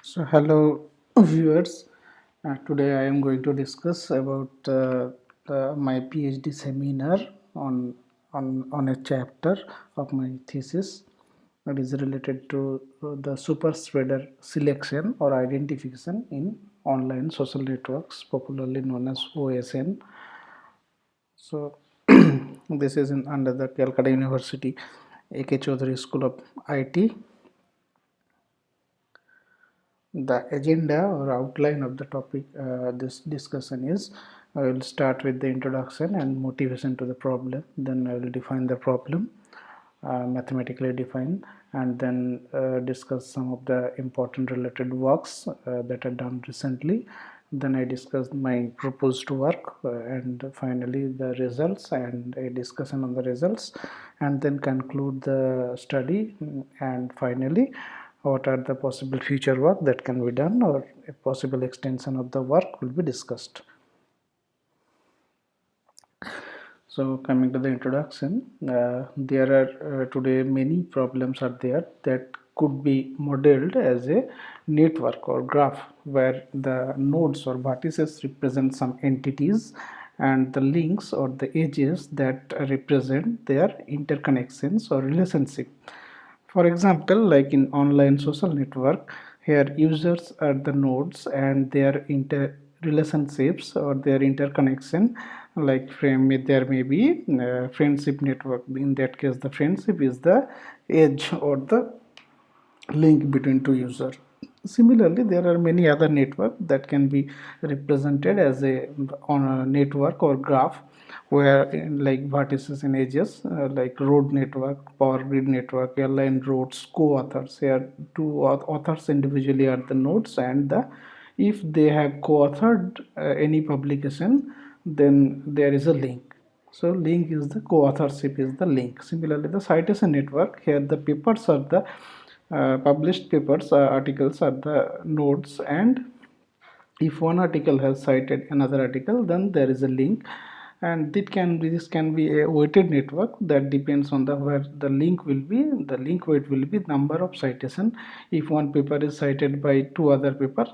So hello viewers. Today I am going to discuss about my PhD seminar on on a chapter of my thesis that is related to the super spreader selection or identification in online social networks, popularly known as OSN. So this is under the Calcutta University A.K. Chaudhary School of IT. The agenda or outline of the topic this discussion is: I will start with the introduction and motivation to the problem, then I will define the problem, mathematically define, and then discuss some of the important related works that are done recently. Then I discuss my proposed work, and finally the results and a discussion on the results, and then conclude the study, and finally what are the possible future work that can be done, or a possible extension of the work will be discussed. So coming to the introduction, there are today many problems are there that could be modeled as a network or graph where the nodes or vertices represent some entities and the links or the edges that represent their interconnections or relationship. For example, like in online social network, here users are the nodes and their relationships or their interconnection, like there may be friendship network. In that case, the friendship is the edge or the link between two users. Similarly, there are many other networks that can be represented as a on a network or graph where like vertices and edges, like road network, power grid network, airline roads, co-authors. Here two authors individually are the nodes, and if they have co-authored any publication, then there is a link. So link is the co-authorship is the link. Similarly, the citation network, here the papers are the published papers, articles are the nodes, and if one article has cited another article, then there is a link. And this can be a weighted network that depends on the where the link will be. The link weight will be number of citation. If one paper is cited by two other paper,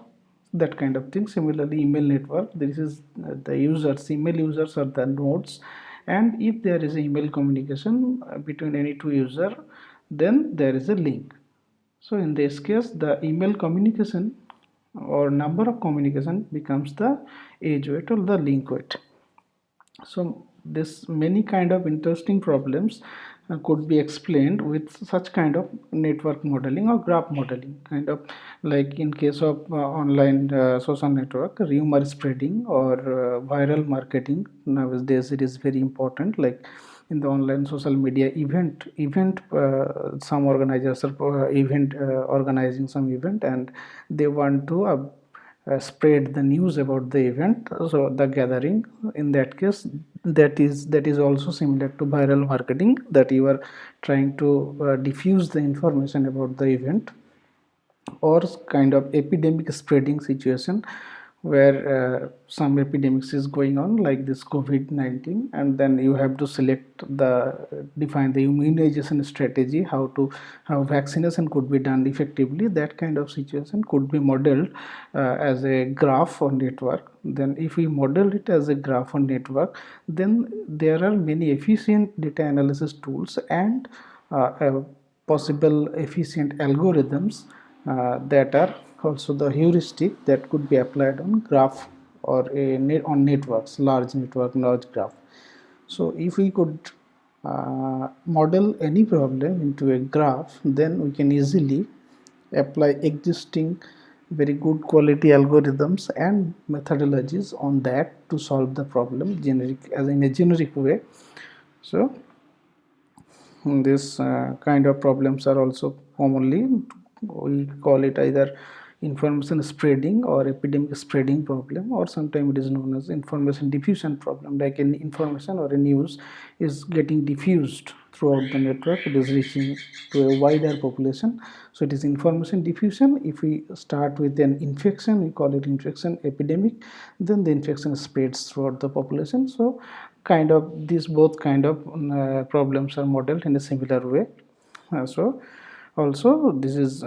that kind of thing. Similarly, email network, this is the users, email users are the nodes, and if there is email communication between any two user, then there is a link. So in this case, the email communication or number of communication becomes the edge weight or the link weight. So this many kind of interesting problems could be explained with such kind of network modeling or graph modeling, kind of like in case of online social network, rumor spreading or viral marketing. Nowadays it is very important, like in the online social media event some organizers are organizing some event, and they want to spread the news about the event, so the gathering. In that case, that is also similar to viral marketing, that you are trying to diffuse the information about the event, or kind of epidemic spreading situation where some epidemics is going on, like this COVID-19, and then you have to define the immunization strategy, how vaccination could be done effectively. That kind of situation could be modeled as a graph or network. Then if we model it as a graph or network, then there are many efficient data analysis tools and possible efficient algorithms that are also the heuristic that could be applied on graph or on networks, large network, large graph. So if we could model any problem into a graph, then we can easily apply existing very good quality algorithms and methodologies on that to solve the problem generic as in a generic way. So this kind of problems are also commonly, we call it either information spreading or epidemic spreading problem, or sometimes it is known as information diffusion problem, like an information or a news is getting diffused throughout the network, it is reaching to a wider population. So it is information diffusion. If we start with an infection, we call it infection epidemic, then the infection spreads throughout the population. So kind of these both kind of problems are modeled in a similar way. So Also, this is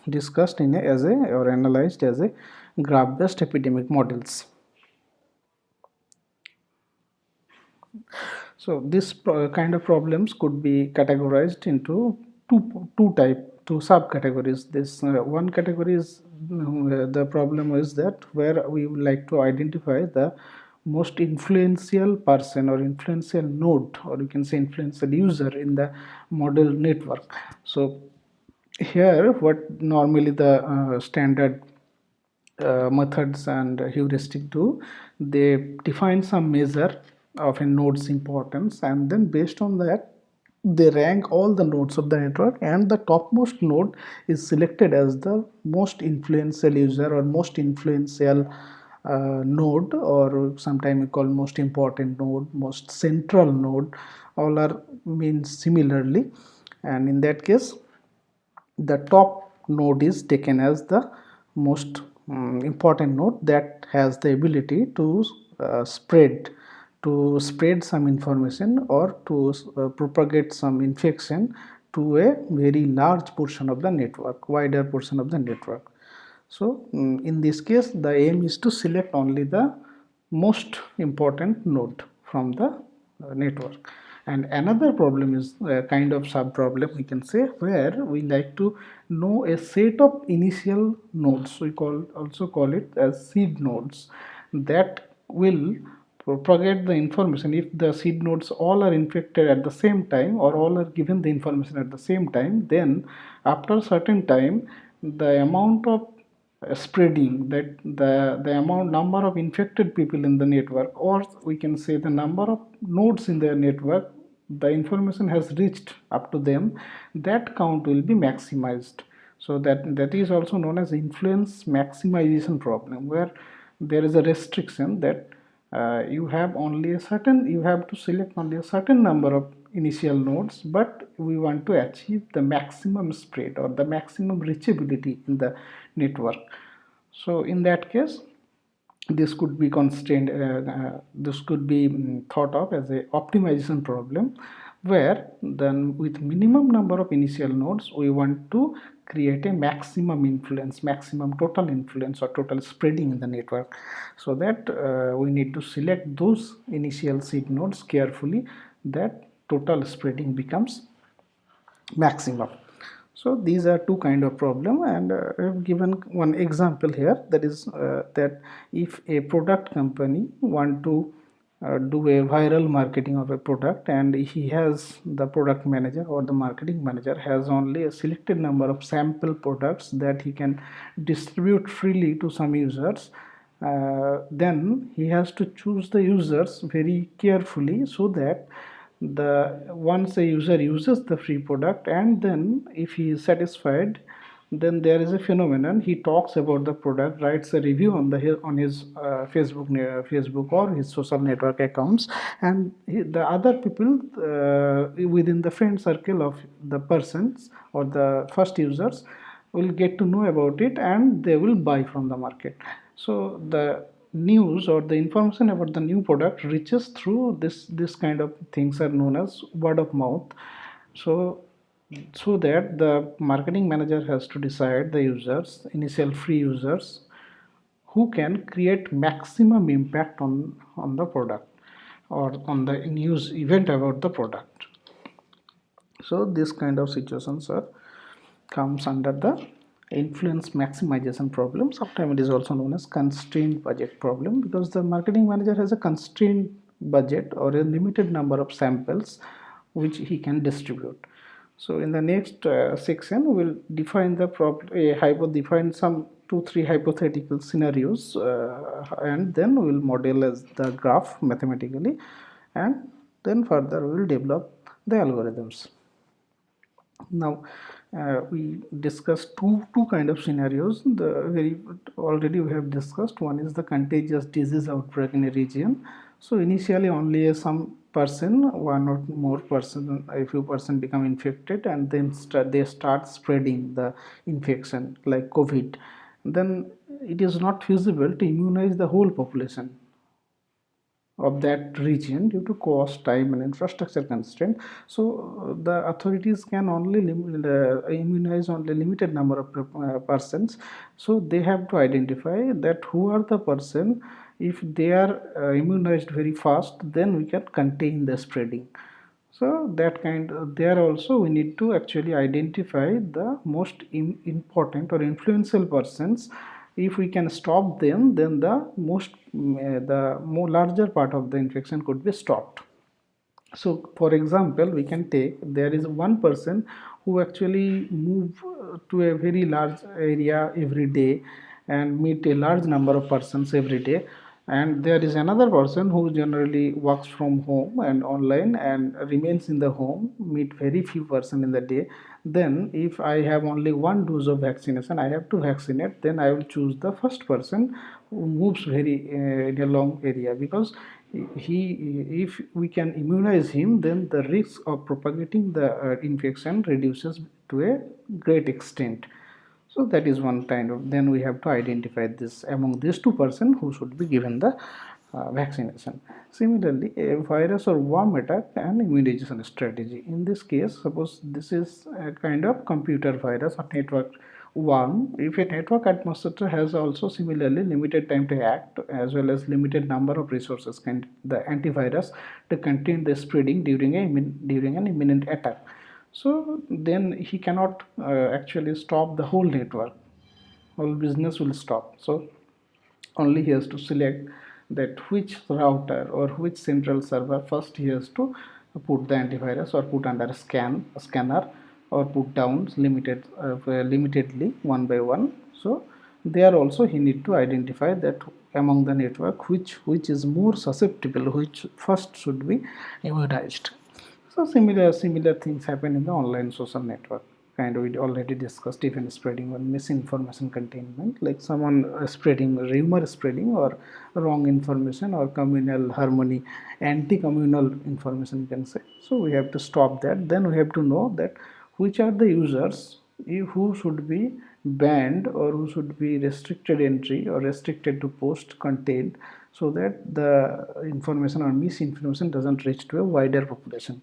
discussed in as a or analyzed as a graph-based epidemic models. So this kind of problems could be categorized into two subcategories. This one category is the problem is that where we would like to identify the most influential person or influential node, or you can say influential user in the model network. So here what normally the standard methods and heuristic do, they define some measure of a node's importance, and then based on that they rank all the nodes of the network, and the topmost node is selected as the most influential user or most influential node, or sometimes we call most important node, most central node. All are means similarly, and in that case the top node is taken as the most important node that has the ability to spread some information or to propagate some infection to a very large portion of the network, wider portion of the network. So in this case the aim is to select only the most important node from the network. And another problem is a kind of sub problem, we can say, where we like to know a set of initial nodes. We also call it as seed nodes that will propagate the information. If the seed nodes all are infected at the same time or all are given the information at the same time, then after a certain time the amount of spreading, that the amount number of infected people in the network, or we can say the number of nodes in their network, the information has reached up to them, that count will be maximized. So that is also known as influence maximization problem, where there is a restriction that you have to select only a certain number of initial nodes, but we want to achieve the maximum spread or the maximum reachability in the network. So in that case this could be constrained, this could be thought of as a optimization problem, where then with minimum number of initial nodes we want to create a maximum influence, maximum total influence or total spreading in the network. So that we need to select those initial seed nodes carefully, that total spreading becomes maximum. So these are two kind of problem, and I have given one example here, that is that if a product company want to do a viral marketing of a product, and he has the product manager or the marketing manager has only a selected number of sample products that he can distribute freely to some users, then he has to choose the users very carefully, so that the once a user uses the free product and then if he is satisfied, then there is a phenomenon, he talks about the product, writes a review on his Facebook or his social network accounts, and the other people within the friend circle of the persons or the first users will get to know about it, and they will buy from the market. So the news or the information about the new product reaches through this kind of things are known as word of mouth. So that the marketing manager has to decide the users, initial free users, who can create maximum impact on the product or on the news event about the product. So this kind of situations are comes under the influence maximization problem. Sometimes it is also known as constrained budget problem, because the marketing manager has a constrained budget or a limited number of samples which he can distribute. So in the next section we will define the problem, define some 2-3 hypothetical scenarios, and then we will model as the graph mathematically, and then further we will develop the algorithms. Now we discussed two kind of scenarios. The very already we have discussed, one is the contagious disease outbreak in a region. So initially only some person, one or more person, a few person become infected, and then they start spreading the infection like COVID. Then it is not feasible to immunize the whole population. of that region due to cost, time, and infrastructure constraint. So the authorities can only immunize only limited number of persons. So they have to identify that who are the person. If they are immunized very fast, then we can contain the spreading. So that kind there also we need to actually identify the most important or influential persons. If we can stop them, then the more larger part of the infection could be stopped. So for example, we can take, there is one person who actually move to a very large area every day and meet a large number of persons every day, and there is another person who generally works from home and online and remains in the home, meet very few person in the day. Then if I have only one dose of vaccination, I have to vaccinate, then I will choose the first person who moves very in a long area, because he if we can immunize him, then the risk of propagating the infection reduces to a great extent. So that is one kind of, then we have to identify this among these two persons who should be given the vaccination. Similarly, a virus or worm attack and immunization strategy. In this case, suppose this is a kind of computer virus or network worm. If a network administrator has also similarly limited time to act as well as limited number of resources, can the antivirus to contain the spreading during an imminent attack. So then he cannot actually stop the whole network, whole business will stop. So only he has to select that which router or which central server first he has to put the antivirus or put under scanner or put down limitedly one by one. So there also he need to identify that among the network which is more susceptible, which first should be immunized. So similar things happen in the online social network. Kind of we already discussed, even spreading or misinformation containment, like someone spreading rumor spreading or wrong information or communal harmony, anti-communal information you can say. So we have to stop that. Then we have to know that which are the users who should be banned or who should be restricted entry or restricted to post content, so that the information or misinformation doesn't reach to a wider population.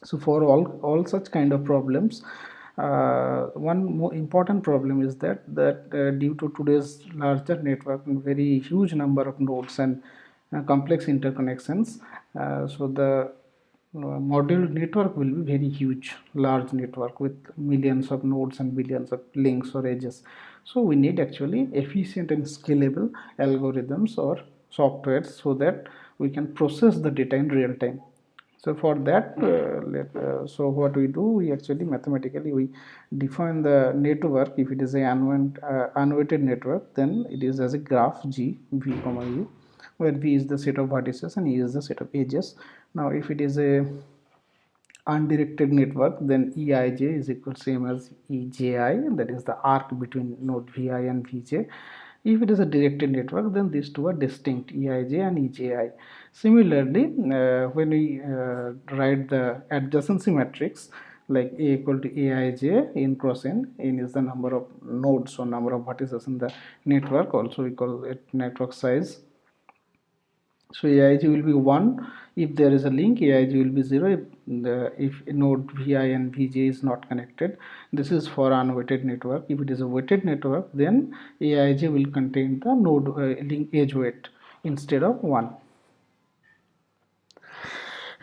So for all such kind of problems, one more important problem is that due to today's larger network and very huge number of nodes and complex interconnections, so the model network will be very huge, large network with millions of nodes and billions of links or edges. So we need actually efficient and scalable algorithms or softwares so that we can process the data in real time. So for that, so what we do, we actually mathematically we define the network. If it is a unweighted network, then it is as a graph G, V comma U, where V is the set of vertices and E is the set of edges. Now if it is a undirected network, then Eij is equal same as Eji, that is the arc between node Vi and Vj. If it is a directed network, then these two are distinct, Eij and Eji. Similarly, when we write the adjacency matrix, like A equal to Aij n cross n is the number of nodes or number of vertices in the network, also we call it network size. So Aij will be 1 if there is a link, Aij will be 0 if node Vi and Vj is not connected. This is for unweighted network. If it is a weighted network, then Aij will contain the node link edge weight instead of 1.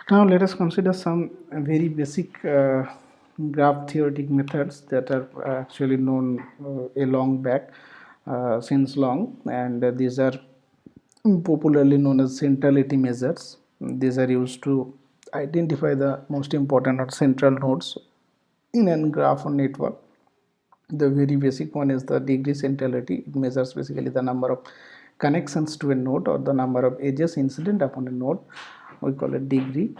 Now let us consider some very basic graph theoretic methods that are actually known a long back, since long, and these are popularly known as centrality measures. These are used to identify the most important or central nodes in a graph or network. The very basic one is the degree centrality. It measures basically the number of connections to a node or the number of edges incident upon a node. We call it degree.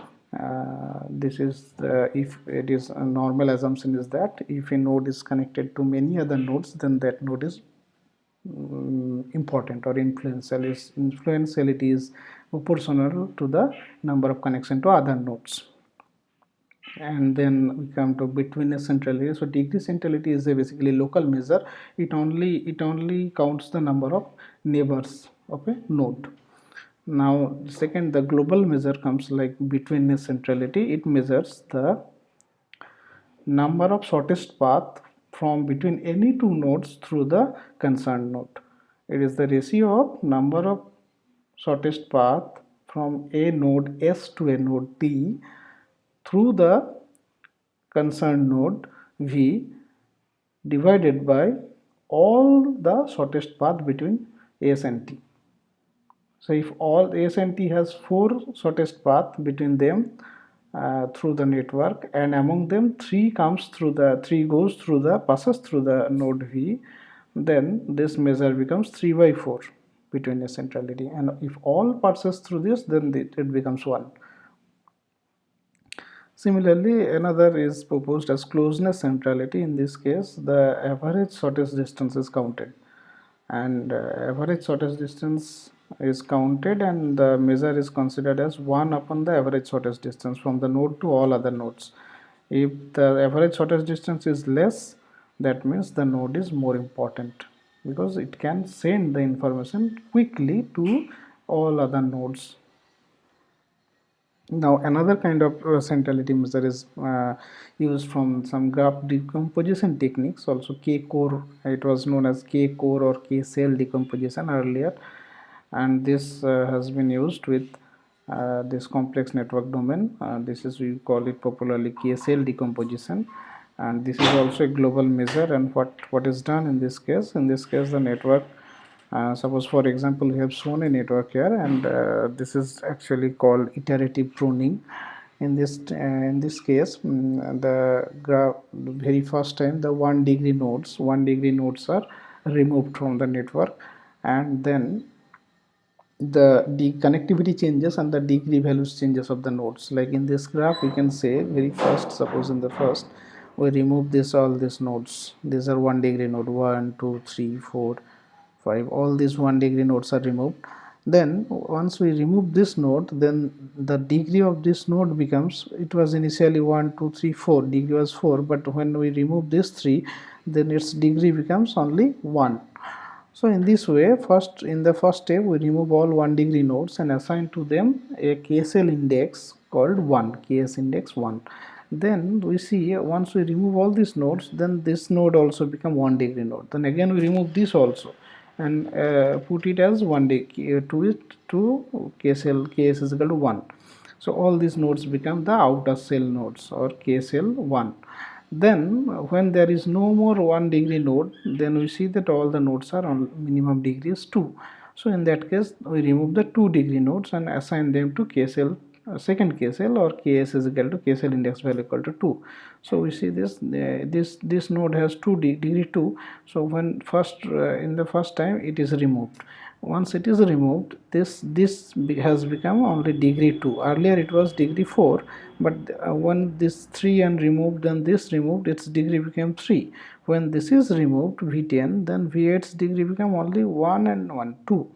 This is if it is a normal assumption is that if a node is connected to many other nodes, then that node is important or influential. Is influentiality is proportional to the number of connection to other nodes. And then we come to between a centrality. So degree centrality is a basically local measure. It only counts the number of neighbors of a node. Now, second, the global measure comes like betweenness centrality. It measures the number of shortest path from between any two nodes through the concerned node. It is the ratio of number of shortest path from a node S to a node T through the concerned node V divided by all the shortest path between S and T. So if all S and T has four shortest path between them through the network, and among them three passes through the node V, then this measure becomes 3 by 4 between a centrality, and if all passes through this, then it becomes 1. Similarly, another is proposed as closeness centrality. In this case, the average shortest distance is counted, and average shortest distance is counted, and the measure is considered as 1 upon the average shortest distance from the node to all other nodes. If the average shortest distance is less, that means the node is more important, because it can send the information quickly to all other nodes. Now, another kind of centrality measure is used from some graph decomposition techniques, also K-core. It was known as K-core or K-cell decomposition earlier, and this has been used with this complex network domain. This is, we call it popularly K-cell decomposition, and this is also a global measure. And what is done in this case? In this case, the network, suppose for example we have shown a network here, and this is actually called iterative pruning. In this case, the very first time the 1 degree nodes are removed from the network, and then the connectivity changes and the degree values changes of the nodes. Like in this graph, we can say very first, suppose in the first we remove all these nodes. These are 1 degree node, 1 2 3 4 5, all these 1 degree nodes are removed. Then once we remove this node, then the degree of this node becomes, it was initially 1 2 3 4, degree was 4, but when we remove this 3, then its degree becomes only 1. So in this way, in the first step, we remove all 1 degree nodes and assign to them a KSL index called 1, KS index 1. Then we see, once we remove all these nodes, then this node also become 1 degree node. Then again we remove this also and put it as 1 degree to KSL, KS is equal to 1. So all these nodes become the outer cell nodes or KSL 1. Then when there is no more 1 degree node, then we see that all the nodes are on minimum degree is 2. So in that case, we remove the 2 degree nodes and assign them to KSL, second KSL, or KS is equal to KSL index value equal to 2. So we see this node has 2 degree 2. So when in the first time it is removed. Once it is removed, this has become only degree 2. Earlier it was degree 4, but when this 3 and removed and this removed, its degree became 3. When this is removed, V10, then V8's degree become only 1 and 1 2.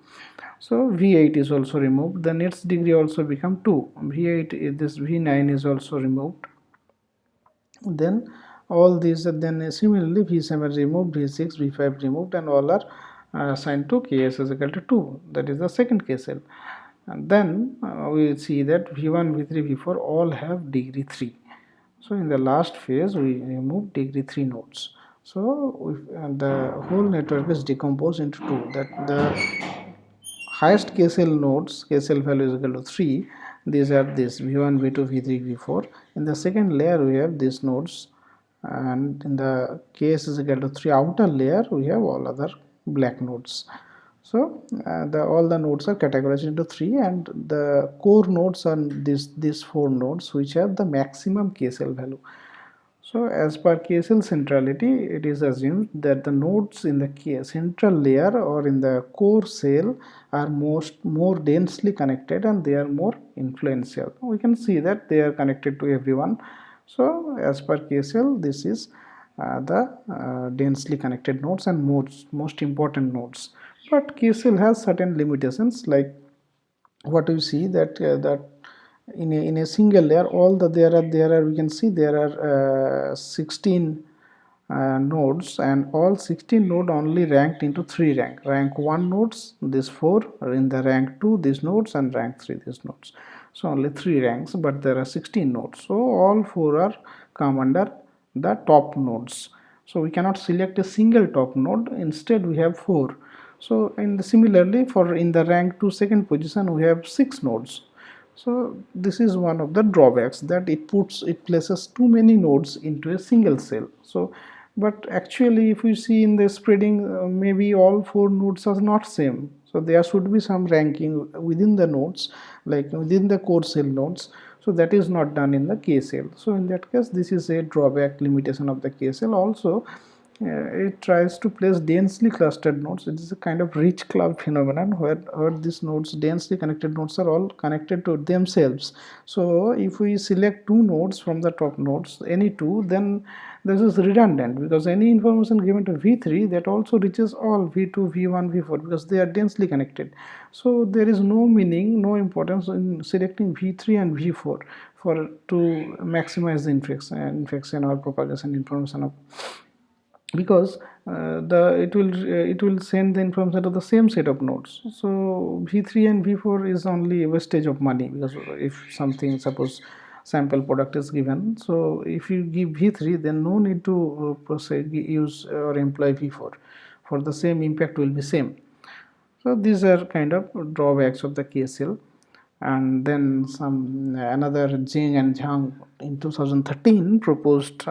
So V8 is also removed, then its degree also become 2. V8, this V9 is also removed. Then all these, then similarly V7 removed, V6, V5 removed, and all are assigned to KS is equal to 2. That is the second KSL. And then we see that V1, V3, V4 all have degree 3. So in the last phase, we remove degree 3 nodes. So the whole network is decomposed into two. That the highest KSL nodes, KSL value is equal to 3. These are this V1, V2, V3, V4. In the second layer, we have these nodes, and in the KS is equal to 3 outer layer, we have all other black nodes. So all the nodes are categorized into 3, and the core nodes are these 4 nodes which have the maximum KSL value. So as per KSL centrality, it is assumed that the nodes in the central layer or in the core cell are more densely connected, and they are more influential. We can see that they are connected to everyone. So as per KSL, this is the densely connected nodes and most important nodes. But KSL has certain limitations, like what we see that in a single layer, all the there are we can see there are 16 nodes, and all 16 node only ranked into 3 rank 1 nodes, this 4 are in the rank 2 these nodes, and rank 3 these nodes. So only 3 ranks, but there are 16 nodes, so all 4 are come under the top nodes. So we cannot select a single top node, instead we have 4. So similarly, for in the rank 2 second position we have 6 nodes. So this is one of the drawbacks, that it places too many nodes into a single cell. So but actually if we see in the spreading, maybe all 4 nodes are not same, so there should be some ranking within the nodes, like within the core cell nodes. So that is not done in the K cell. So in that case, this is a drawback limitation of the K cell. Also, it tries to place densely clustered nodes. It is a kind of rich club phenomenon where these nodes, densely connected nodes, are all connected to themselves. So if we select 2 nodes from the top nodes, any 2, then this is redundant, because any information given to V3, that also reaches all V2, V1, V4, because they are densely connected. So there is no meaning, no importance in selecting V3 and V4 for to maximize the infection or propagation information of, because it will send the information to the same set of nodes. So V3 and V4 is only a wastage of money, because if something, suppose sample product is given, so if you give V3, then no need to proceed use or employ V4, for the same impact will be same. So these are kind of drawbacks of the KSL. And then another Jing and Zhang in 2013 proposed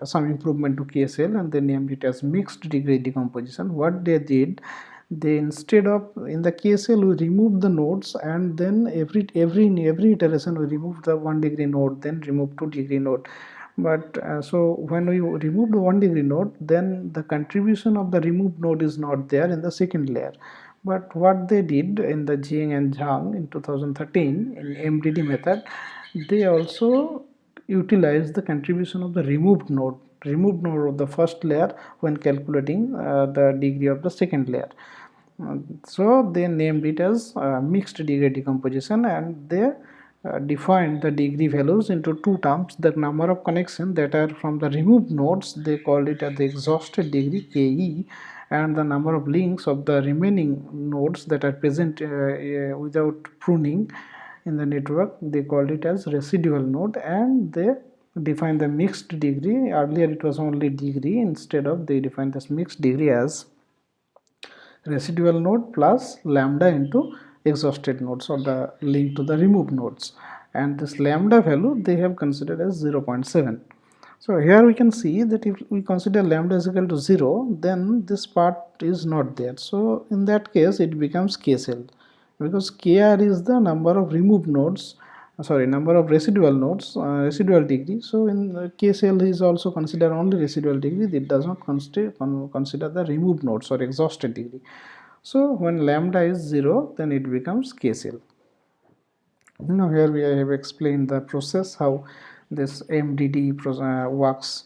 some improvement to KSL, and they named it as mixed degree decomposition. What they did, they, instead of, in the KSL we remove the nodes, and then every iteration we remove the 1 degree node, then remove 2 degree node. But so when we remove the 1 degree node, then the contribution of the removed node is not there in the second layer. But what they did in the Jing and Zhang in 2013 in MDD method, they also utilized the contribution of the removed node of the first layer when calculating the degree of the second layer. So they named it as mixed degree decomposition, and they defined the degree values into 2 terms: the number of connections that are from the removed nodes, they called it as the exhausted degree KE, and the number of links of the remaining nodes that are present without pruning in the network, they called it as residual node. And they define the mixed degree, earlier it was only degree, instead of they defined this mixed degree as residual node plus lambda into exhausted nodes, or the link to the removed nodes, and this lambda value they have considered as 0.7. So here we can see that if we consider lambda is equal to 0, then this part is not there. So in that case it becomes K cell, because Kr is the number of removed nodes, number of residual nodes, residual degree. So in K cell is also considered only residual degree, it does not consider the removed nodes or exhausted degree. So when lambda is 0, then it becomes K cell. Now here we have explained the process, how this MDD works.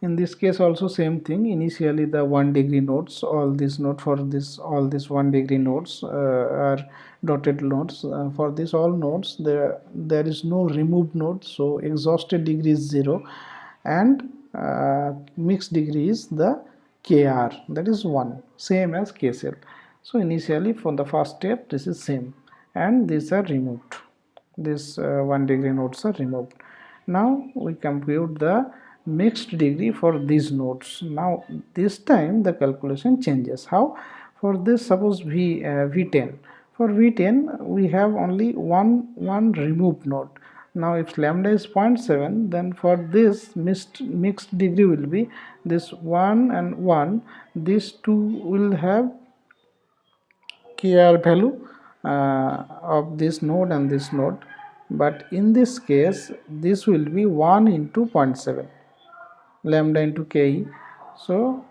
In this case also same thing, initially the 1 degree nodes, all these nodes, for this all these 1 degree nodes are dotted nodes. For this all nodes there is no removed node, so exhausted degree is 0, and mixed degree is the KR, that is 1, same as K cell. So initially for the first step this is same, and these are removed, this 1 degree nodes are removed. Now we compute the mixed degree for these nodes. Now this time the calculation changes. How? For this, suppose V10, for V10 we have only one removed node. Now if lambda is 0.7, then for this mixed degree will be this 1 and 1, these two will have KR value of this node and this node, but in this case this will be 1 into 0.7, lambda into Ke. So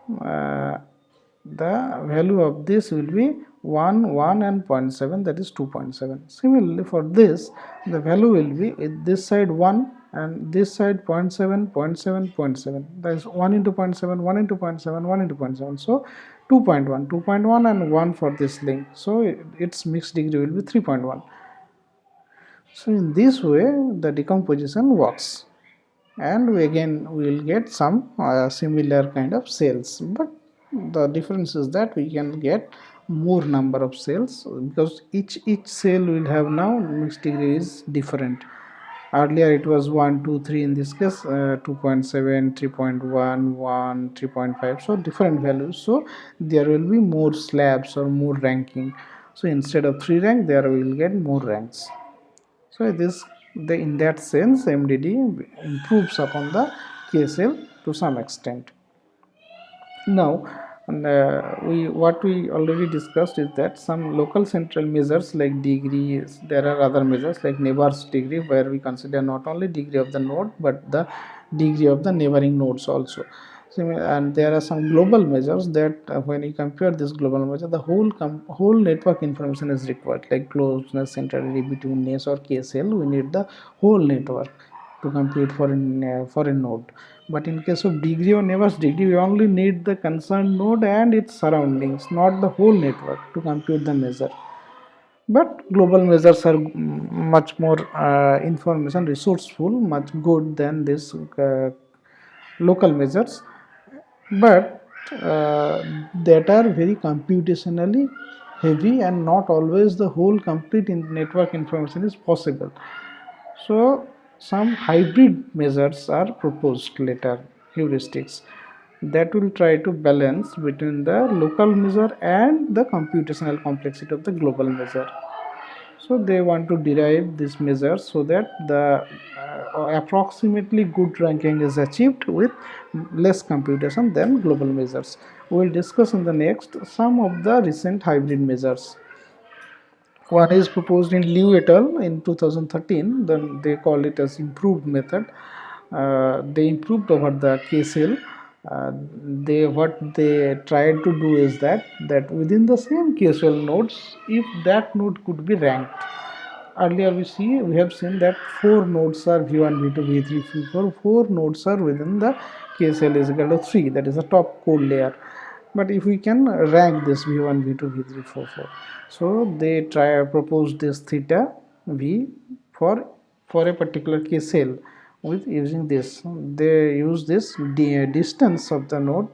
the value of this will be 1, 1 and 0.7, that is 2.7. Similarly for this, the value will be this side 1 and this side 0.7, 0.7, 0.7, that is 1 into 0.7, 1 into 0.7, 1 into 0.7. So 2.1, 2.1 and 1 for this link. So its mixed degree will be 3.1. So in this way the decomposition works. and we will get some similar kind of cells, but the difference is that we can get more number of cells because each cell will have now mixed degree is different. Earlier it was 1 2 3, in this case 2.7, 3.1, 3.5, so different values, so there will be more slabs or more ranking. So instead of 3 rank there we will get more ranks. So this in that sense MDD improves upon the KSL to some extent. Now, we what we already discussed is that some local central measures like degrees, there are other measures like neighbors degree, where we consider not only degree of the node but the degree of the neighboring nodes also. So, and there are some global measures that when you compare this global measure, the whole network information is required, like closeness, centrality, betweenness, or KSL. We need the whole network to compute for a node. But in case of degree or neighbors degree, we only need the concerned node and its surroundings, not the whole network, to compute the measure. But global measures are much more information resourceful, much good than this local measures, but that are very computationally heavy, and not always the whole complete network information is possible. So some hybrid measures are proposed later, heuristics, that will try to balance between the local measure and the computational complexity of the global measure. So they want to derive this measure so that the approximately good ranking is achieved with less computation than global measures. We will discuss in the next some of the recent hybrid measures. One is proposed in Liu et al. In 2013. Then they call it as improved method. They improved over the KSL. They what they tried to do is that within the same KSL nodes, if that node could be ranked. Earlier we have seen that four nodes are V1, V2, V3, V4. Four nodes are within the KSL is equal to 3. That is the top code layer. But if we can rank this V1, V2, V3, 4, 4, so they propose this theta V for a particular KSL with using this. They use this distance of the node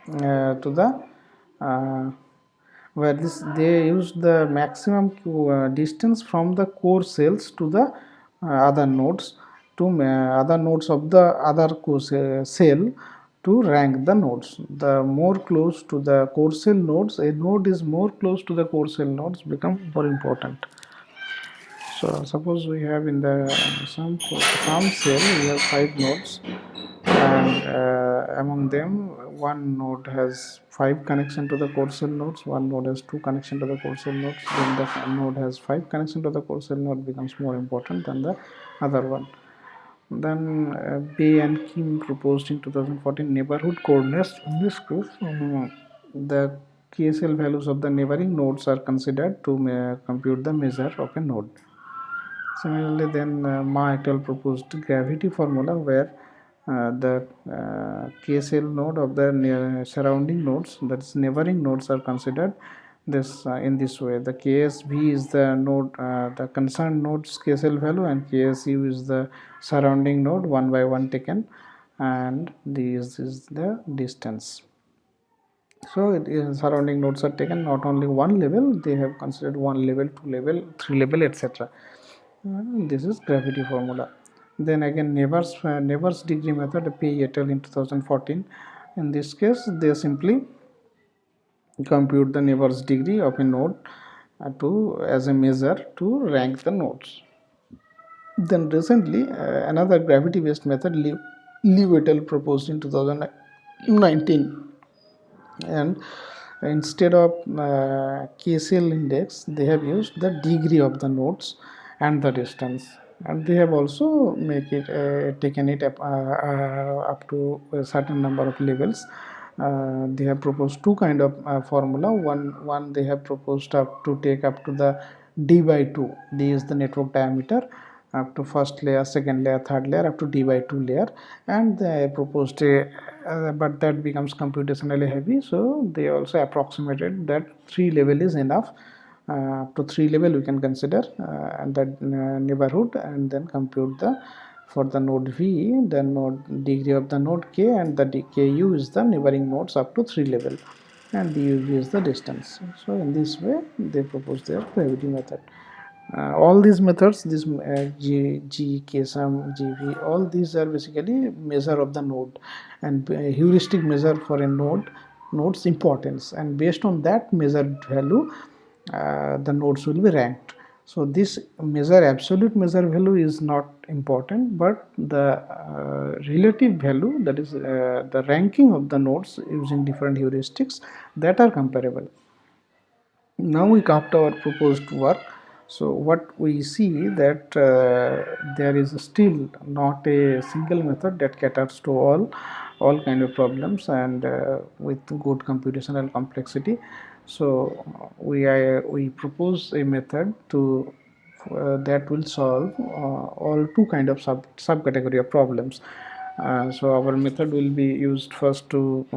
to the where this they use the maximum distance from the core cells to the other nodes, to other nodes of the other core cell, to rank the nodes. The more close to the core cell nodes a node is, more close to the core cell nodes become more important. So suppose we have in the some cell we have 5 nodes, and among them one node has 5 connection to the core cell nodes, one node has 2 connection to the core cell nodes, then the node has 5 connection to the core cell node becomes more important than the other one. Then Bay and Kim proposed in 2014 neighborhood coordinates. In this case, the KSL values of the neighboring nodes are considered to compute the measure of a node. Similarly, then Ma et al. Proposed gravity formula, where the KSL node of the surrounding nodes, that is neighboring nodes, are considered this in this way. The KSV is the node, the concerned node's KSL value, and KSU is the surrounding node one by one taken, and this is the distance. So surrounding nodes are taken not only one level, they have considered one level, two level, three level, etc. This is gravity formula. Then again neighbors degree method, P et al. In 2014. In this case they simply compute the neighbors degree of a node to as a measure to rank the nodes. Then recently another gravity based method, Liu et al. Proposed in 2019, and instead of KCL index they have used the degree of the nodes and the distance, and they have also make it taken it up to a certain number of levels. They have proposed two kind of formula. One they have proposed up to take up to the d by 2. D is the network diameter up to first layer, second layer, third layer, up to d by 2 layer, and they proposed a but that becomes computationally heavy, so they also approximated that 3 level is enough. Up to 3 level we can consider and that neighborhood, and then compute the For the node V, the node degree of the node K, and the Ku is the neighboring nodes up to 3 level, and DUV is the distance. So in this way they propose their gravity method. All these methods, this G, K sum, GV, all these are basically measure of the node, and heuristic measure for a node's importance, and based on that measured value the nodes will be ranked. So this measure, absolute measure value is not important, but the relative value, that is the ranking of the nodes using different heuristics, that are comparable. Now we come to our proposed work. So what we see that there is still not a single method that caters to all kind of problems, and with good computational complexity. So we propose a method to that will solve all two kind of subcategory of problems. So our method will be used first to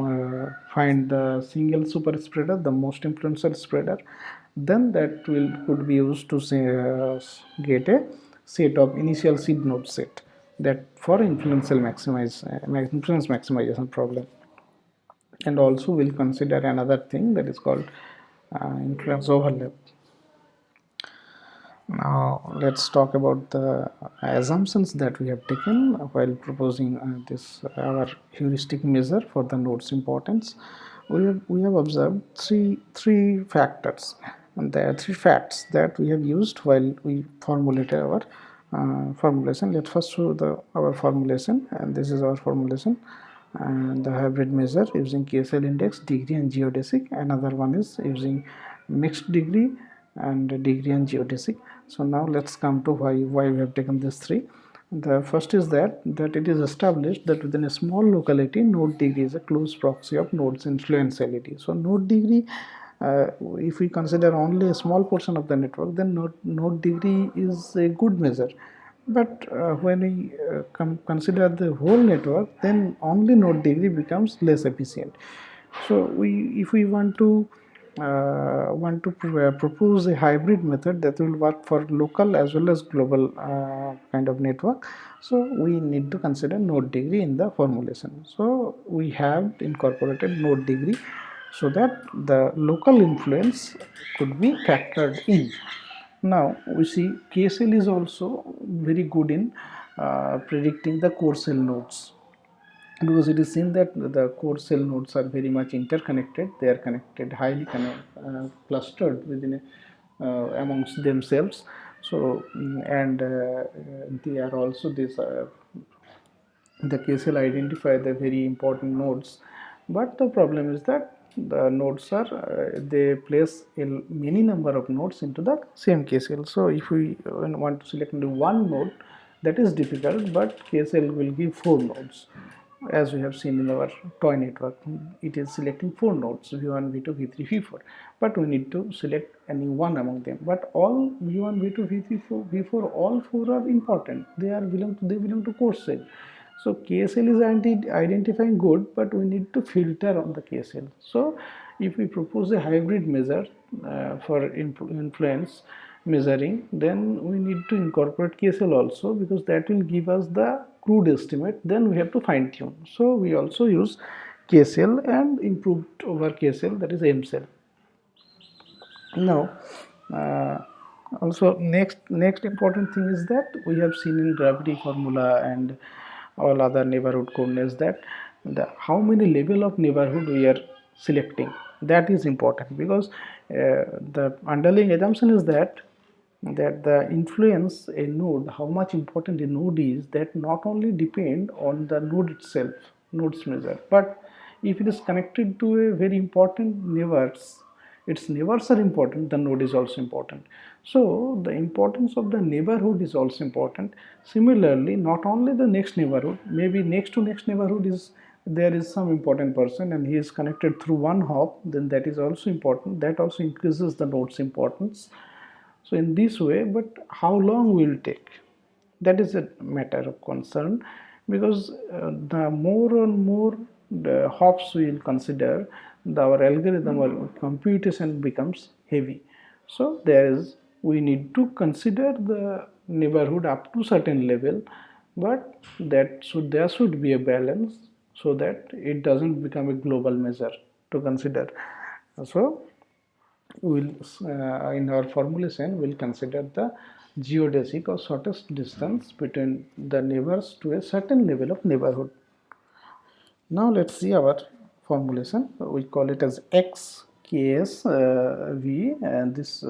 find the single super spreader, the most influential spreader. Then that could be used to say, get a set of initial seed node set, that for influence maximization problem. And also we'll consider another thing that is called influence overlap. Now let's talk about the assumptions that we have taken while proposing this our heuristic measure for the node's importance. We have observed three factors, and there are three facts that we have used while we formulated our formulation. Let's first show our formulation, and this is our formulation. And the hybrid measure using KSL index, degree, and geodesic. Another one is using mixed degree and degree and geodesic. So now let's come to why we have taken these three. The first is that it is established that within a small locality, node degree is a close proxy of node's influentiality. So node degree, if we consider only a small portion of the network, then node degree is a good measure. But when we consider the whole network, then only node degree becomes less efficient. So if we want to propose a hybrid method that will work for local as well as global kind of network, so we need to consider node degree in the formulation. So we have incorporated node degree so that the local influence could be factored in. Now we see KSL is also very good in predicting the core cell nodes, because it is seen that the core cell nodes are very much interconnected. They are connected, highly clustered within amongst themselves. So and they are also this the KSL identify the very important nodes, but the problem is that the nodes are they place many number of nodes into the same KSL. So if we want to select only one node, that is difficult, but KSL will give 4 nodes, as we have seen in our toy network. It is selecting 4 nodes, V1, V2, V3, V4, but we need to select any one among them. But all V1, V2, V3, V4, all 4 are important. They belong to core cell. So KSL is identifying good, but we need to filter on the KSL. So if we propose a hybrid measure for influence measuring, then we need to incorporate KSL also, because that will give us the crude estimate. Then we have to fine tune. So we also use KSL and improved over KSL, that is MCell. Now also next important thing is that we have seen in gravity formula and all other neighborhood coordinates that how many level of neighborhood we are selecting, that is important, because the underlying assumption is that the influence a node, how much important a node is, that not only depend on the node itself, node's measure, but if it is connected to a very important neighbors, its neighbors are important, the node is also important. So the importance of the neighborhood is also important. Similarly, not only the next neighborhood, maybe next to next neighborhood is there is some important person and he is connected through one hop, then that is also important. That also increases the node's importance. So in this way, but how long will take, that is a matter of concern, because the more and more the hops we will consider, our algorithm or computation becomes heavy. So we need to consider the neighborhood up to certain level, but there should be a balance so that it doesn't become a global measure to consider. So we'll in our formulation we'll consider the geodesic or shortest distance between the neighbors to a certain level of neighborhood. Now let's see our formulation. We call it as x ks v, and this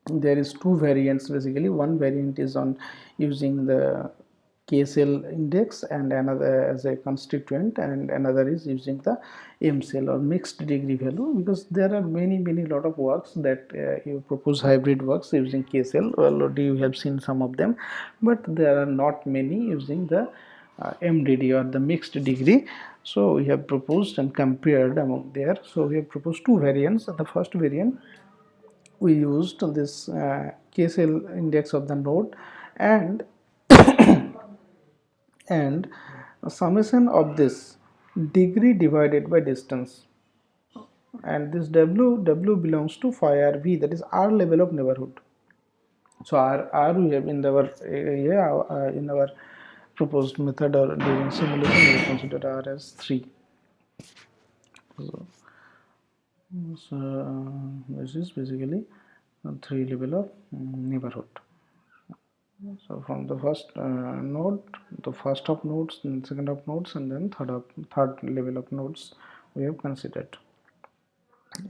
there is two variants basically. One variant is on using the k cell index and another as a constituent, and another is using the m cell or mixed degree value, because there are many lot of works that you propose hybrid works using k cell. Already you have seen some of them, but there are not many using the MDD or the mixed degree. So we have proposed and compared among there. So we have proposed two variants. The first variant, we used this k-cell index of the node and and summation of this degree divided by distance, and this w belongs to phi r v, that is r level of neighborhood. So r we have in our in our proposed method or during simulation we consider r as 3. So this is basically 3 level of neighborhood. So from the first node, the first of nodes, and second of nodes, and then third level of nodes we have considered.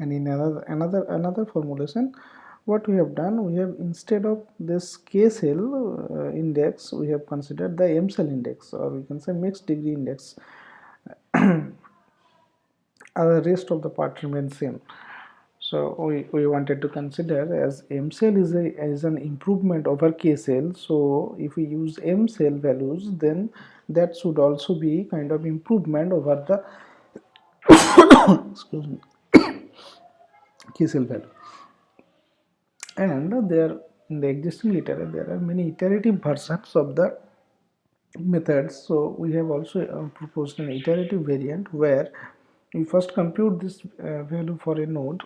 And in another formulation, what we have done, we have, instead of this k cell index, we have considered the m cell index, or we can say mixed degree index. The rest of the part remains same. So we wanted to consider as m cell is an improvement over k cell. So if we use m cell values, then that should also be kind of improvement over the excuse me, k cell value. And there, in the existing literature, there are many iterative versions of the methods. So we have also proposed an iterative variant where we first compute this value for a node,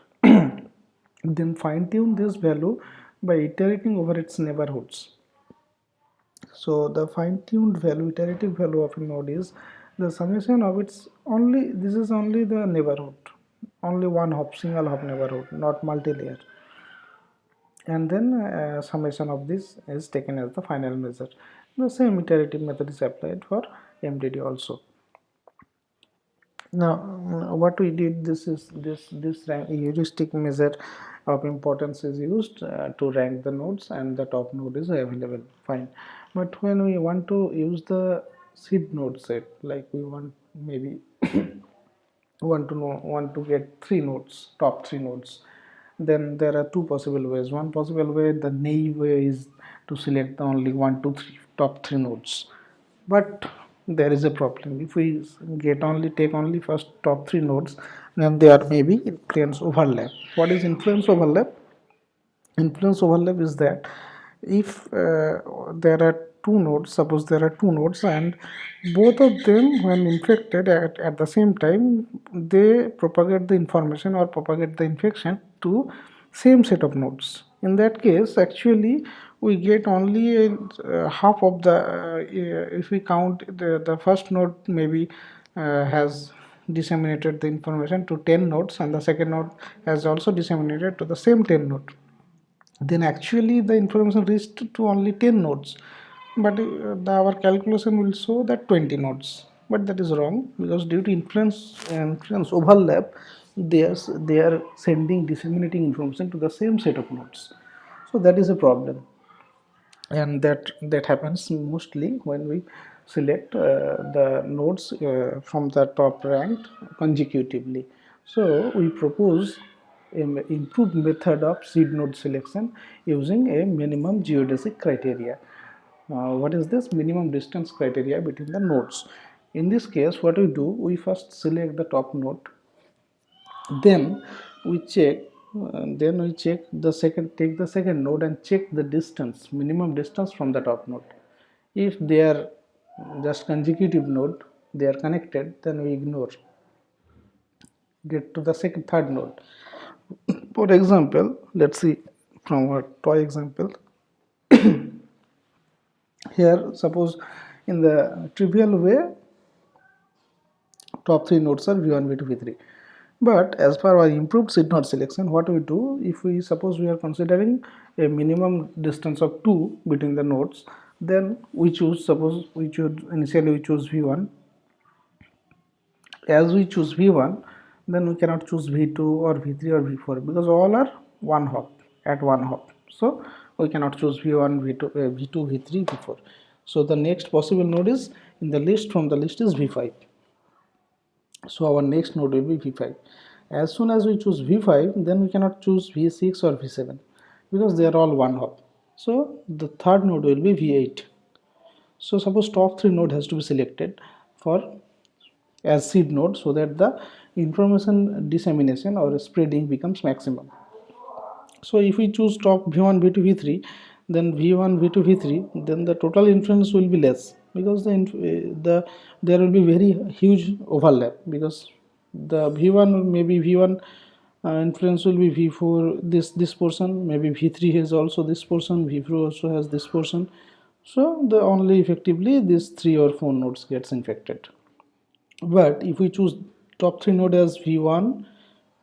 then fine tune this value by iterating over its neighborhoods. So the fine tuned value, iterative value of a node is the summation of its only, this is only the neighborhood, only one hop, single hop neighborhood, not multi-layer. And then summation of this is taken as the final measure. The same iterative method is applied for MDD also. Now what we did, this is this rank heuristic measure of importance is used to rank the nodes, and the top node is available, fine. But when we want to use the seed node set, like we want maybe want to get three nodes, top three nodes, then there are two possible ways. One possible way, the naive way, is to select the only 1 2 3 top three nodes. But there is a problem. If we take only first top three nodes, then there may be influence overlap. What is influence overlap? Influence overlap is that if there are two nodes, suppose there are two nodes, and both of them, when infected at the same time, they propagate the information or propagate the infection to same set of nodes. In that case, actually we get only half of the if we count the first node maybe has disseminated the information to 10 nodes, and the second node has also disseminated to the same 10 node, then actually the information reached to only 10 nodes, but our calculation will show that 20 nodes. But that is wrong, because due to influence overlap, they are sending, disseminating information to the same set of nodes. So that is a problem, and that happens mostly when we select the nodes from the top ranked consecutively. So we propose an improved method of seed node selection using a minimum geodesic criteria. What is this minimum distance criteria between the nodes? In this case, what we do, we first select the top node, then we check the second, take the second node and check the distance, minimum distance from the top node. If they are just consecutive node, they are connected, then we ignore, get to the third node. For example, let's see from our toy example. Here, suppose in the trivial way, top 3 nodes are V1, V2, V3. But as per our improved seed node selection, what we do, if we suppose we are considering a minimum distance of 2 between the nodes, then we choose, suppose we choose initially we choose V1. As we choose V1, then we cannot choose V2 or V3 or V4 because all are one hop at one hop. So we cannot choose V1, V2, V2, V3, V4. So the next possible node is in the list, from the list is V5. So our next node will be V5. As soon as we choose V5, then we cannot choose V6 or V7 because they are all one hop. So the third node will be V8. So suppose top 3 node has to be selected for as seed node so that the information dissemination or spreading becomes maximum. So if we choose top V1, V2, V3, then V1, V2, V3, then the total influence will be less because there will be very huge overlap because the V1 maybe V1 influence will be V4 this portion, maybe V3 has also this portion, V4 also has this portion. So the only effectively these 3 or 4 nodes gets infected. But if we choose top 3 node as V1,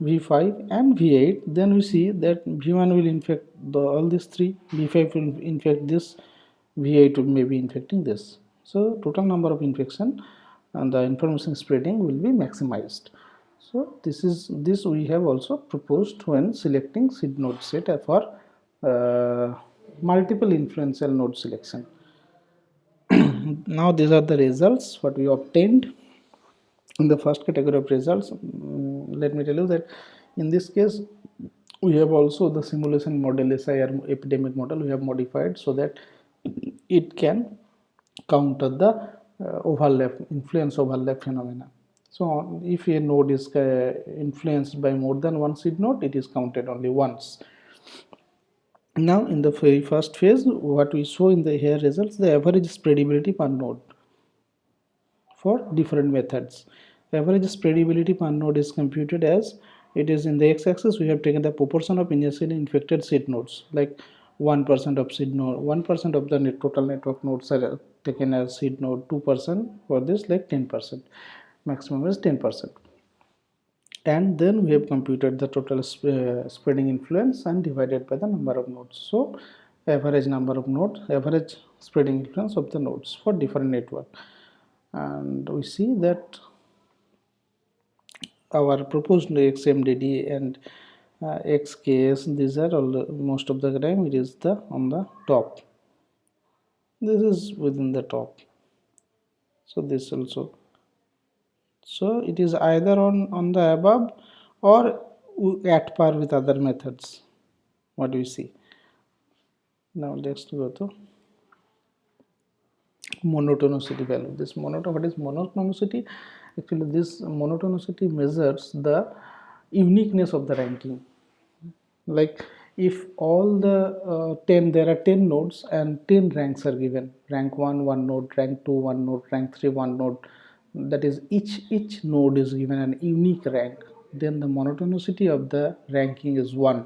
V5 and V8, then we see that V1 will infect all these 3, V5 will infect this, V8 will maybe infecting this. So total number of infection and the information spreading will be maximized. So this we have also proposed when selecting seed node set for multiple influential node selection. Now these are the results what we obtained in the first category of results. Let me tell you that in this case we have also the simulation model SIR epidemic model we have modified so that it can counter the overlap influence overlap phenomena. So if a node is influenced by more than one seed node, it is counted only once. Now in the very first phase, what we show in the here results, the average spreadability per node for different methods. Average spreadability per node is computed as it is in the x-axis we have taken the proportion of initially infected seed nodes, like 1% of seed node, 1% of the total network nodes are taken as seed node, 2% for this, like 10%, maximum is 10%. And then we have computed the total spreading influence and divided by the number of nodes. So average number of nodes, average spreading influence of the nodes for different network. And we see that our proposed XMDD and XKS, these are all most of the time it is the on the top. This is within the top. So this also. So it is either on the above or at par with other methods. What do you see? Now let's go to monotonicity value. This what is monotonicity? Actually, this monotonicity measures the uniqueness of the ranking. Like if all the 10 there are 10 nodes and 10 ranks are given, rank 1 1 node, rank 2 1 node, rank 3 1 node, that is each node is given an unique rank, then the monotonicity of the ranking is 1.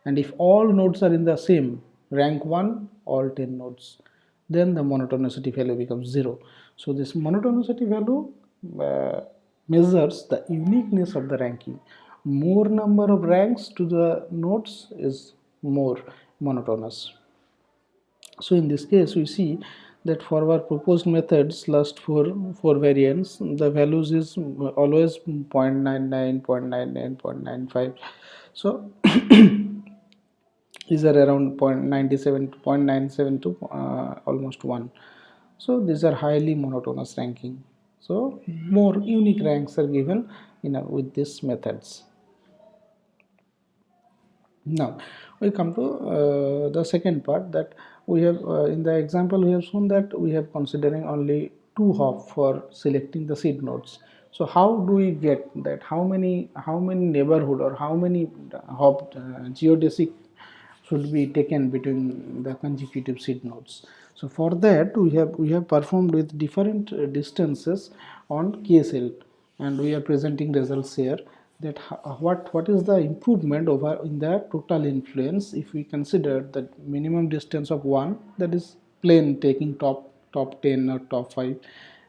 And if all nodes are in the same rank 1, all 10 nodes, then the monotonicity value becomes 0. So this monotonicity value measures the uniqueness of the ranking. More number of ranks to the nodes is more monotonous. So in this case we see that for our proposed methods last four variants, the values is always 0.99, 0.99, 0.95. So these are around 0.97 to almost 1. So these are highly monotonous ranking. So more unique ranks are given with these methods. Now we come to the second part, that we have in the example we have shown that we have considering only 2 hop for selecting the seed nodes. So how do we get that? How many neighborhood or how many hop geodesic should be taken between the consecutive seed nodes? So for that we have performed with different distances on KSL, and we are presenting results here, that what is the improvement over in the total influence if we consider the minimum distance of 1, that is plane taking top 10 or top 5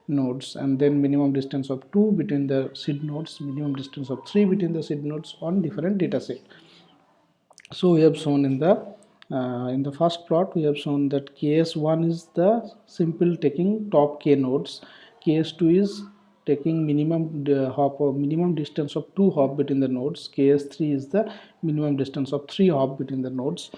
nodes, and then minimum distance of 2 between the seed nodes, minimum distance of 3 between the seed nodes on different data set. So we have shown in the first plot, we have shown that ks1 is the simple taking top k nodes, ks2 is taking minimum hop or minimum distance of 2 hop between the nodes, ks3 is the minimum distance of 3 hop between the nodes,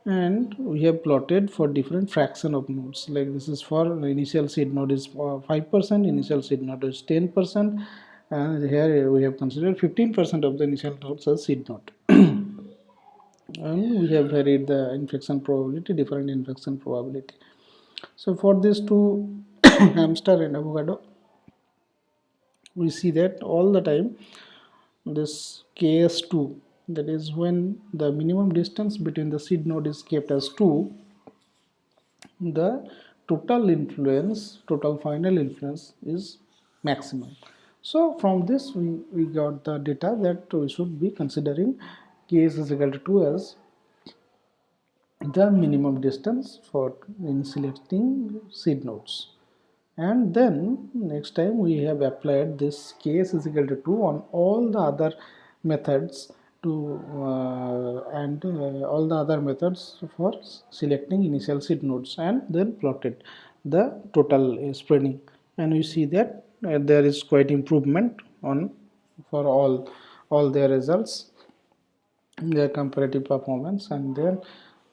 and we have plotted for different fraction of nodes. Like this is for initial seed node is 5%, initial seed node is 10%, and here we have considered 15% of the initial nodes as seed node. And we have varied the infection probability, different infection probability. So for these two hamster and avocado, we see that all the time this ks2, that is when the minimum distance between the seed node is kept as 2, the total final influence is maximum. So from this we got the data that we should be considering ks is equal to 2 as the minimum distance for in selecting seed nodes. And then next time we have applied this ks is equal to 2 on all the other methods to all the other methods for selecting initial seed nodes, and then plotted the total spreading, and we see that there is quite improvement on for all their results, their comparative performance. And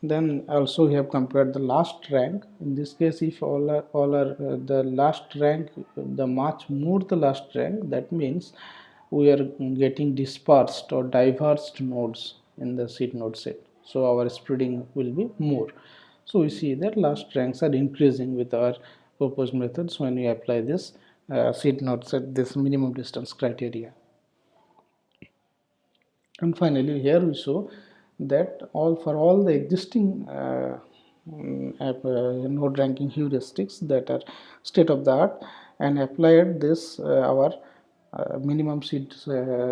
then also we have compared the last rank. In this case, if all are the last rank, the much more the last rank, that means we are getting dispersed or diverged nodes in the seed node set, so our spreading will be more. So we see that last ranks are increasing with our proposed methods when we apply this seed node set, this minimum distance criteria. And finally here we show that all the existing node ranking heuristics that are state of the art, and applied this our minimum seed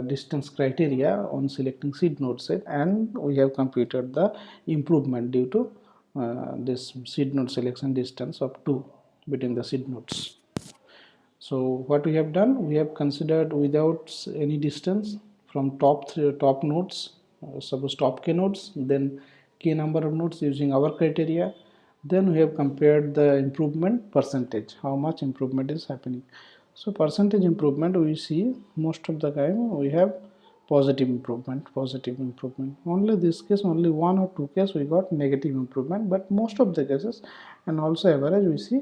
distance criteria on selecting seed node set, and we have computed the improvement due to this seed node selection distance of 2 between the seed nodes. So what we have done, we have considered without any distance from top nodes, suppose top k nodes, then k number of nodes using our criteria. Then we have compared the improvement percentage, how much improvement is happening. So percentage improvement, we see most of the time we have positive improvement. Only this case, only one or two cases we got negative improvement, but most of the cases and also average we see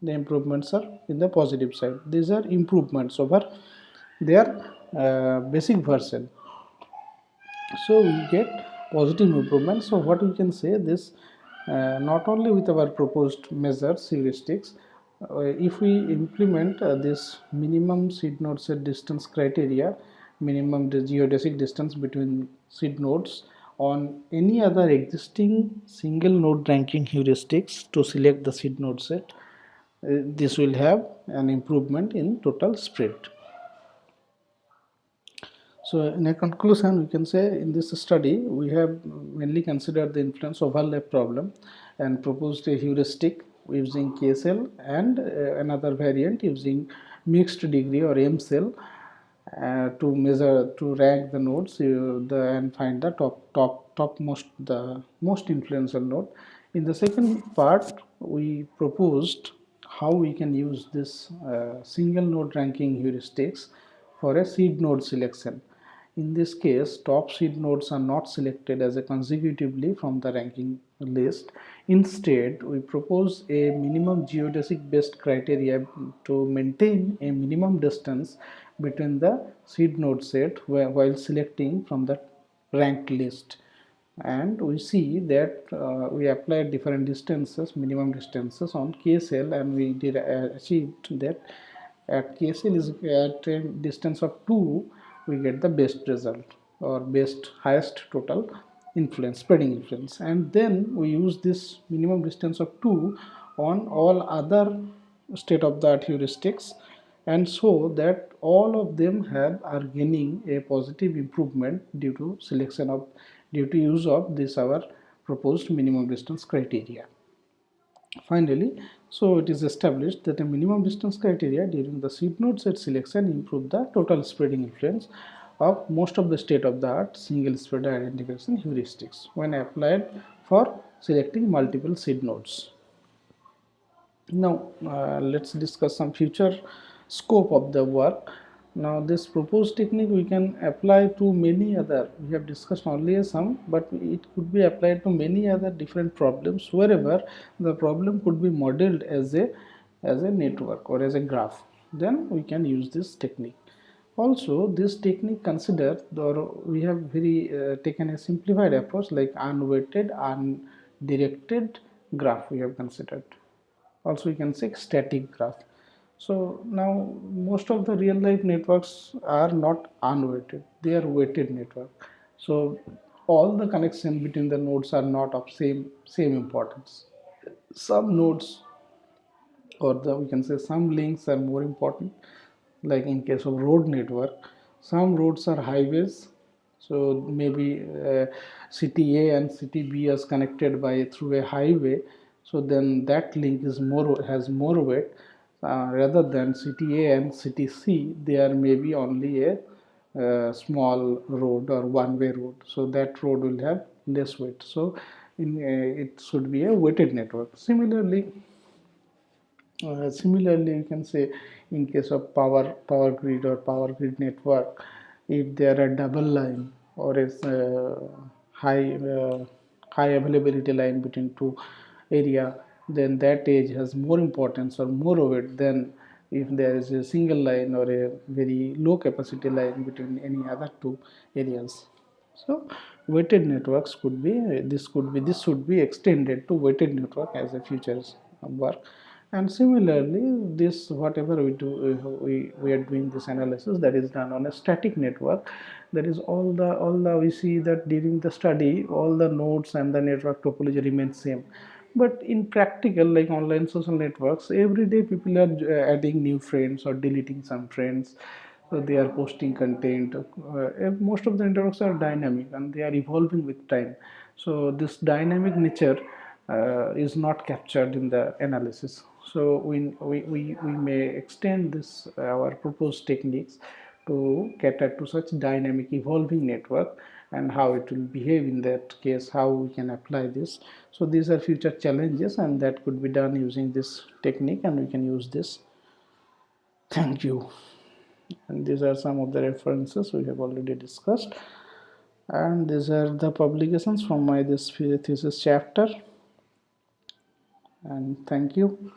the improvements are in the positive side. These are improvements over their basic version, so we get positive improvement. So what we can say, this not only with our proposed measures heuristics, if we implement this minimum seed node set distance criteria, minimum geodesic distance between seed nodes, on any other existing single node ranking heuristics to select the seed node set, this will have an improvement in total spread. So in a conclusion, we can say in this study we have mainly considered the influence overlap problem and proposed a heuristic using k-cell and another variant using mixed degree or m-cell to measure, to rank the nodes and find the topmost, the most influential node. In the second part, we proposed how we can use this single node ranking heuristics for a seed node selection. In this case, top seed nodes are not selected as a consecutively from the ranking list. Instead, we propose a minimum geodesic based criteria to maintain a minimum distance between the seed node set while selecting from the ranked list. And we see that we applied different distances, minimum distances on k cell, and we did achieved that at k cell is at a distance of 2 we get the best result or best highest total influence, spreading influence. And then we use this minimum distance of 2 on all other state of the art heuristics, and so that all of them are gaining a positive improvement due to selection of, due to use of this our proposed minimum distance criteria. Finally, so it is established that a minimum distance criteria during the seed node set selection improve the total spreading influence of most of the state-of-the-art single spreader identification heuristics when applied for selecting multiple seed nodes. Now, let's discuss some future scope of the work. Now, this proposed technique we can apply to many other. We have discussed only some, but it could be applied to many other different problems wherever the problem could be modeled as a network or as a graph. Then we can use this technique. Also, this technique considered, or we have very taken a simplified approach like unweighted, undirected graph we have considered. Also we can say static graph. So now most of the real life networks are not unweighted, they are weighted network. So all the connection between the nodes are not of same importance. Some nodes, or the we can say some links are more important, like in case of road network, some roads are highways. So maybe city A and city B is connected by through a highway, so then that link is more, has more weight, rather than city A and city C, they are maybe only a small road or one way road, so that road will have less weight. So it should be a weighted network. Similarly, you can say in case of power grid or power grid network, if there are double line or a high high availability line between two area, then that edge has more importance or more weight than if there is a single line or a very low capacity line between any other two areas. So weighted networks could be, this should be extended to weighted network as a futures work. And similarly, this whatever we do, we are doing this analysis that is done on a static network. That is all the we see that during the study all the nodes and the network topology remain same. But in practical, like online social networks, every day people are adding new friends or deleting some friends. So they are posting content. Most of the networks are dynamic and they are evolving with time. So this dynamic nature is not captured in the analysis. So we may extend this our proposed techniques to cater to such dynamic evolving network and how it will behave in that case, how we can apply this. So these are future challenges and that could be done using this technique, and we can use this. Thank you. And these are some of the references we have already discussed, and these are the publications from my this thesis chapter. And thank you.